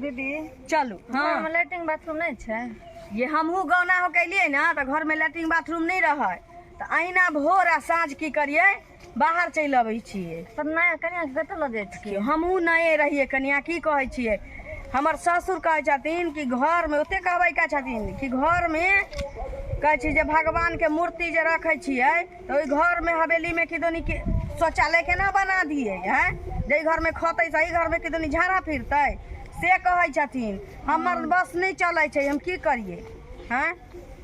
दीदी चलू। हाँ लैट्रिन बाथरूम नहीं है। ये हमहू गौना हो कैलिए ना तो घर में लैट्रिन बाथरूम नहीं रहे तो अहिना भोर आ साँझ की करिए बाहर चल अबै छियै। तो नया कनिया कतऽ लऽ जाइ छियै? हमहू नए रहिए कनिया की कहै छियै। हमर ससुर कहै छथिन कि घर में ओते कहबै का छथिन कि घर में कहै छी जे भगवान के मूर्ति जे रखै छियै तो ओइ घर में हवेली में किदनी के शौचालय केना बना दिए हैं। जे घर में खतै सही घर में किदनी झाड़ा फिरतै से कहै छथिन। हमर बस नहीं चलै छै हम की करिए हैं।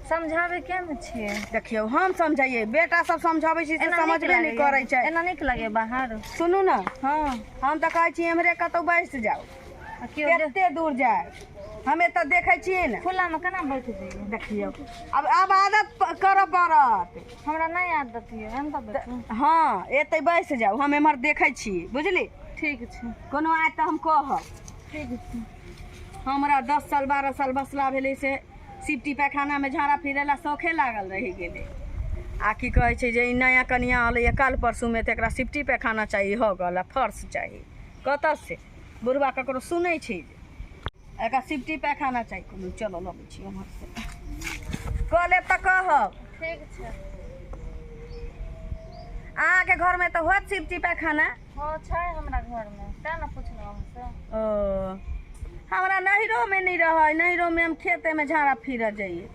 समझावे केना छियै? देखियो हम समझाइए बेटा सब समझाबै छी से समझबे नहीं करै छै। एना नीक लगे बाहर? सुनू ना हाँ हम तो कहै छी हमरे कतौ बैठ जाओ केते दूर जाए हमें तो देखे छियै ना खुला में केना बैठ जाइए? देखियो अब आदत करऽ पड़त। हमरा नहीं आदत है हम तो बैठू। हाँ एते बैठ जाओ हम एमहर देखे छी बुझली। ठीक छै कोनो आए तो हम कहब। ठीक छै। हमरा 10 साल 12 साल बसला भेलै से सिफ्टी पैखाना में झाड़ा फिरे ला शौखे लागल रही गेले। आ की कहै छै जे नया कनिया अलै काल परसू में तो एकरा सिफ्टी पैखाना चाहिए हो गल फर्श चाहिए कतऽ से बुढ़वा ककरो सुनै छै जे एकरा सिफ्टी पैखाना चाहिए। कोनो चलो लबै छी उम्हर से कह लेब तऽ कहब। ठीक छै। अहाँके घर में तो होत सिफ्टी पैखाना? हाँ छै हमरा घर में तें ना पूछलहुँ हमसे। ओ हमरा नहिरो में नहीं रहे नहिरो में हम खेते में झाड़ा फिर जाइए।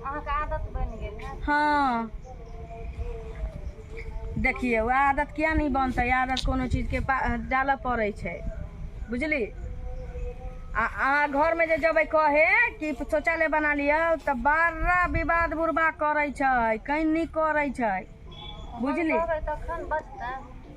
अहाँके आदत बन गेल है? हाँ देखिए वो आदत क्या नहीं बनते आदत कोनो चीज के डालऽ पड़े छै बुझली। आ घर में जे जब कहे कि शौचालय बना लिया तो बड़ा विवाद बुरबा करे छै कहीं नहीं करे छै बुझली। तखन बचतै।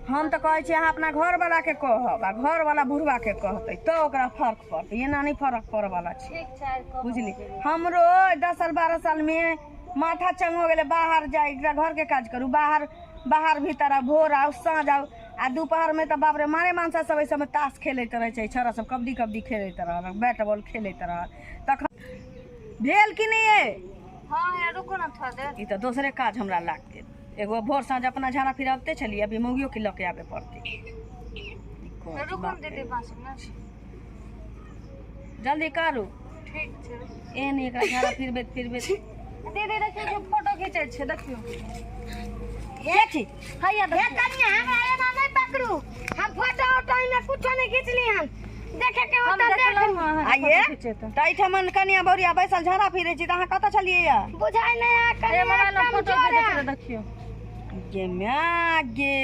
हम तो कहै छी अहाँ अपना घर वाला के कहब आ घर वाला बुढ़वा के कहते तो ओकरा फर्क पड़तै एना नहीं फर्क पड़े वाला छै। ठीक छै बुझली। हमरो 10 साल 12 साल में माथा चंग हो गेले बाहर जाए घर के काज करू बाहर भीतर आ भोर आओ साँझ आओ आ दोपहर में तो बाप रे मारे मानसा सब सब में ताश खेलैत रहे छै छोरा सब कबड्डी खेलैत रहल बैट बॉल खेलैत रहल तखन भेल कि नहीं है। हाँ रुको ना थोड़ा देर। ई तो दूसरे काज हमरा लाग गेल एगो भोर साँझ अपना झाड़ा फिराबते चलिए अभी मौगियो के लके आबे पड़ते। रुको दीदी 5 मिनट जल्दी करू। ठीक छै। एहन एकरा झाड़ा फिरबे दीदी देखियो फोटो खींचे छै देखियो। देखी हैया ये कनिया हमरा एना नहीं पकड़ू हम फोटो में कुछ नहीं खींचली हम देखे के हम होता देखलहुँ आइए तैठमन कनिया बौरिया बैसल झाड़ा फिरे छी त अहाँ कतऽ छलियै या? बुझाई नहीं आ ये कनिया मोबाइल में एकदम फोटो जोर खींचे है। छै देखियो। गे माँ गे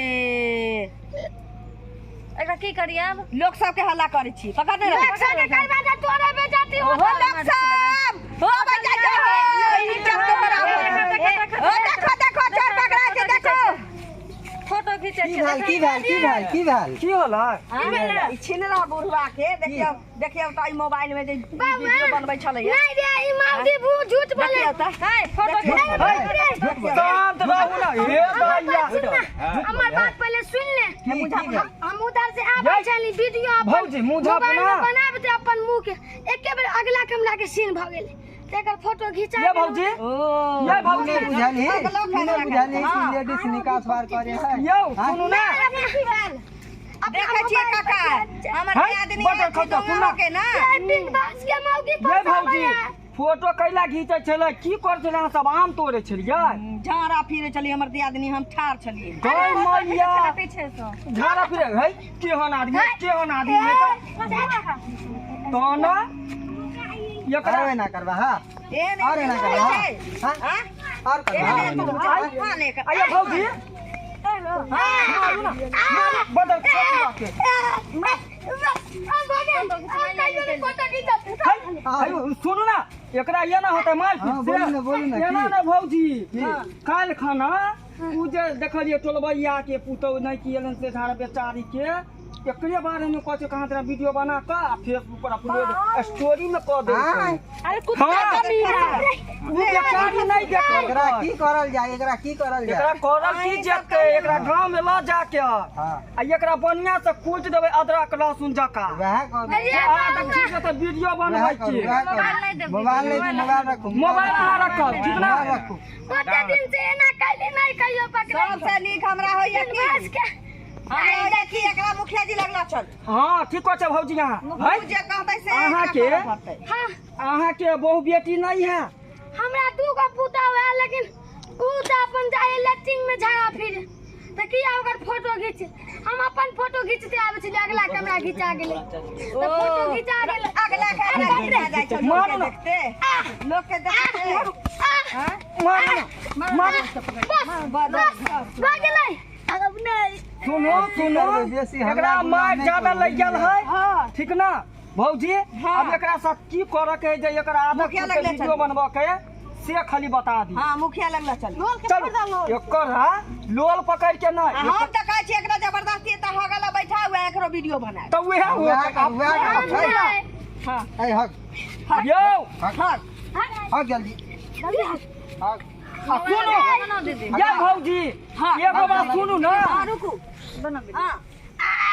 एकरा की करिए अब? लोग सब के हल्ला करे छी पकड़ दे एक सौ के करवा दे तोरे बेजाती हो हो लोग सब हो बजा जा ई जब तो बराबर हो देखो चोर पकड़ा के देखो फोटो खींचे की छै। भेल की होला ई छिनरा बुढ़वा के देखियो त ई मोबाइल में जे वीडियो बनबै छलै नहीं रे ई माउदी भू झूठ बोले देखियो त है फोटो खींचे शांत रहू ना हे भैया हमर बात पहले सुन ले हम उधर से आबै छली वीडियो अपन भौजी मुंह झाप ना बनाब दे अपन मुंह के एके बेर अगला कमला के सीन भ गेल तेकर फोटो घिचा ये भौजी ओ ये भौजी बुझाली लेडीज निकास बार करे है यो सुनू ना देखै छियै काका हमर आदमी बटर खतो सुना के ना बिग बॉस के मौगी ये भौजी फोटो कैला घीचे छले की कर छले सब आम तोड़े छलिए झाड़ा फिरे चली हमर दियादनी हम ठार छलिए गई मैया पीछे से झाड़ा फिरे है केहन आदमी तो ना ये करवे ना करवा हां और ना करवा हां और करवा आइए भौजी बदल के सुनू ना एकरा ये ना होता मार ये ना भौजी काल खाना उ जे देखलिए टोलबैया के पुतौ नहीं कियलन से झाड़ बेचारी के एकरे बारे में कहै कहां तेरा वीडियो बना के फेसबुक पर अपलोड स्टोरी में क दे अरे कुत्ता कमीना उ बेचारी नहीं देख एकरा की करल जाय एकरा करल की जेते एकरा गांव में ला जाके आ एकरा बढ़िया से कूट देबै अदरक लहसुन जका वह देखिए त वीडियो बनबै छी मोबाइल अहाँ रखब ठीक ना कते दिन से एना काली नहीं कहियो पकड़ सबसे नीक हमरा होइए कि हम देखी एकरा मुखिया जी लगला चल हाँ ठीक छै भौजी यहाँ है जे कहतै से अहाँ के हाँ अहाँ के बहु बेटी नहीं है हमरा 2 गो पुता हुआ लेकिन ऊ तो अपन जाए लेटिंग में झाड़ा फिर तो किया ओकर फोटो खींच हम अपन फोटो खींचते आबे छी अगला कैमरा खींचा गेले तो फोटो खींचा गेले अगला कैमरा खींचा जाय छै मारू ना लोग के देखते मारू बस गेले अब नहीं सुनो एकरा मार ज्यादा लग गेल है ठीक ना भौजी अब एकरा साथ की करे के जे एकरा आदत के वीडियो बनबा के से खाली बता दी हां मुखिया लगला चल चलो एकरा लोल पकड़ के ना हम त कहै छी एकरा जबरदस्ती त हगला बैठा हुआ एकरो वीडियो बना तो वह हां ए हक यो हक जल्दी हक सुनो या भौजी एगो बात सुनू ना रुकू हां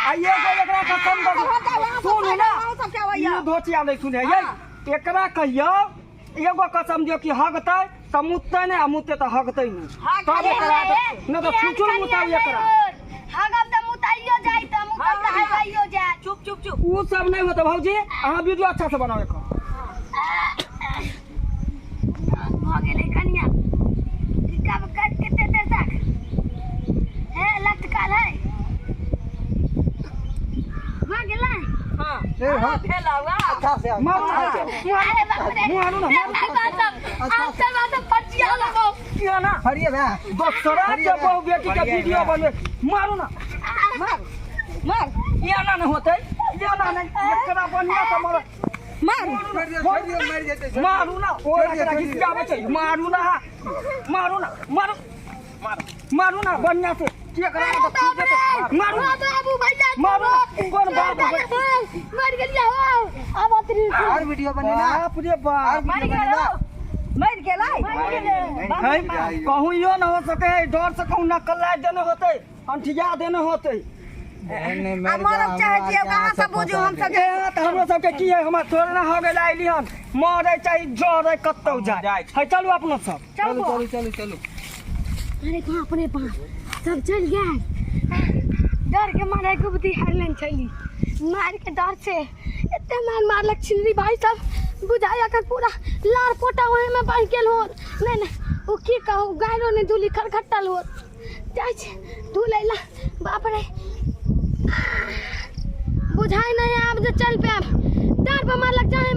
आइए को एकरा कसम दो सुनू ना ये धोतिया नहीं सुने ये एकरा कहियो एगो कसम दियो कि हगतै त मुततै नै मुततै त हगतै नै तब एकरा न त छुछुल मुताई एकरा हगब त मुताइयो जाई त मुतब त हगाइयो जाय चुप चुप चुप ऊ सब नहीं होता भौजी अहाँ वीडियो अच्छा से बनाओ एकर हो गेलै कनिया कब कट के देर तक है लटकल है हो गेलै हां ए हक भेला हुआ अच्छा से मारू ना अरे बाप रे मारू ना आप सब पटिया लगो किया ना हरिए बे दोसरा के बहु बेटी के वीडियो बनवे मारू ना मार ये ना होतै ये ना नहीं एकरा बढ़िया से मार मर जेते मारू ना ओ एकरा खिसियाबे छै मारू ना मारू ना मारू मारू ना बढ़िया से की एकरा त ठीक है मारू बाबू भैया मारू कोन बाप मर गेलिया हो अब अतरी और वीडियो बने ना बाप रे बाप मार गेलै मर गेलै है कहूँ यो न हो सके डर से कहूँ नकल ला देने होते अंठिया देने होते मरब चाहे छियै कहाँ से बुझू हम सब तो हमरो सबके की है हमरा थोड़े ना हो गेल आइली हन मरे चाहे जरे कतौ जाए है चलू अपनो सब चलो अरे बाप रे बाप सब चल गया डर के मारे गुबती हारलन चली मार के डर से इतने मारलक छिंदी भाई सब बुझाया कर पूरा लार पोटा वहीं में बह गेल हो नहीं वो की कहू गायरो ने दूली खटखटल हो जाय छै दूलैला बाप रे बुझाई नहीं आब जे चल पे डर पे मारलक चाहे